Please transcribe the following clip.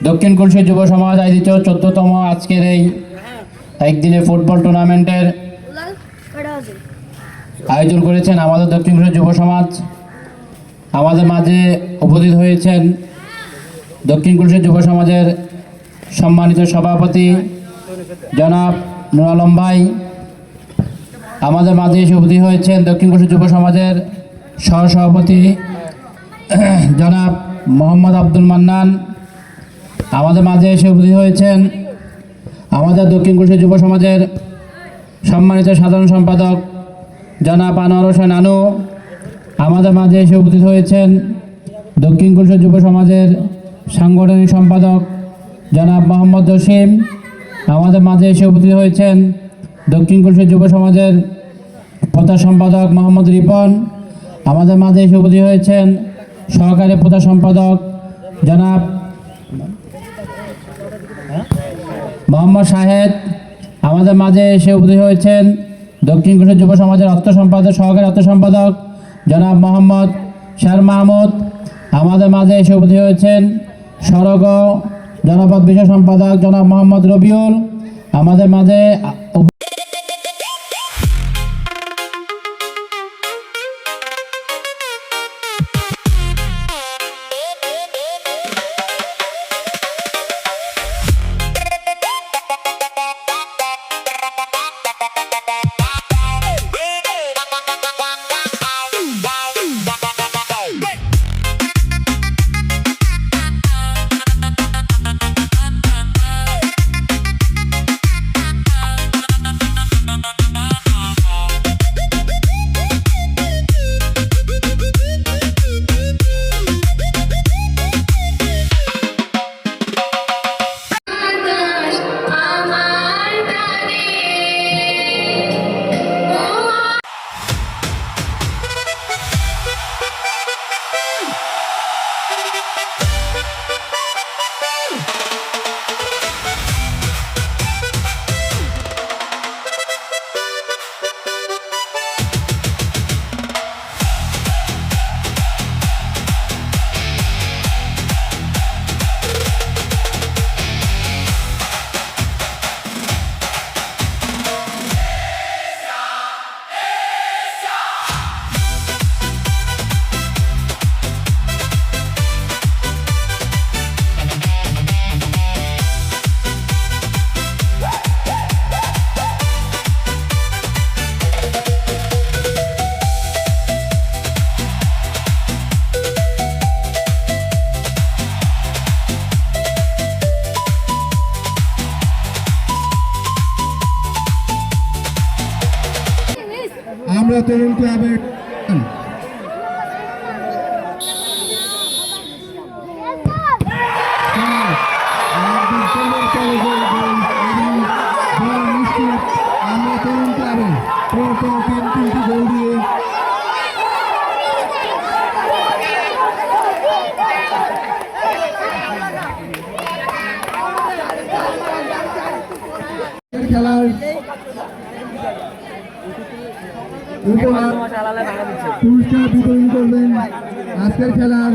দক্ষিণ কুলসি যুব সমাজ আয়োজিত 14তম আজকের এই একদিনের ফুটবল টুর্নামেন্টের আয়োজন করেছেন আমাদের দক্ষিণ কুলসি যুব সমাজ। আমাদের মাঝে উপস্থিত হয়েছেন দক্ষিণ কুলসি যুব সমাজের সম্মানিত সভাপতি জনাব নুর আলম ভাই। আমাদের মাঝে এসে উপস্থিত হয়েছেন দক্ষিণ কুলসি যুব সমাজের সহসভাপতি জনাব মোহাম্মদ আব্দুল মান্নান। আমাদের মাঝে এসে উপস্থিত হয়েছেন আমাদের দক্ষিণ কুলসি যুব সমাজের সম্মানিত সাধারণ সম্পাদক জনাব আনোয়ার হোসেন আনু। আমাদের মাঝে এসে উপস্থিত হয়েছেন দক্ষিণ কুলসি যুব সমাজের সাংগঠনিক সম্পাদক জনাব মোহাম্মদ জসিম। আমাদের মাঝে এসে উপস্থিত হয়েছেন দক্ষিণ কুলসি যুব সমাজের প্রধান সম্পাদক মোহাম্মদ রিপন। আমাদের মাঝে এসে উপস্থিত হয়েছেন সহকারী প্রধান সম্পাদক জনাব মোহাম্মদ শাহেদ। আমাদের মাঝে এসে উপস্থিত হয়েছেন দক্ষিণ কুলসি যুব সমাজের অর্থ সম্পাদক সহকারী অর্থ সম্পাদক জনাব মোহাম্মদ শের মাহমুদ। আমাদের মাঝে এসে উপস্থিত হয়েছেন সড়ক জনপদ বিষয় সম্পাদক জনাব মোহাম্মদ রবিউল। আমাদের মাঝে আমরা তরুণ ক্লাবের আমরা তরুণ ক্লাবের পরপর তিনটি গোল দিয়ে খেলার পুরস্কার বিতরণ করবেন। আজকের খেলার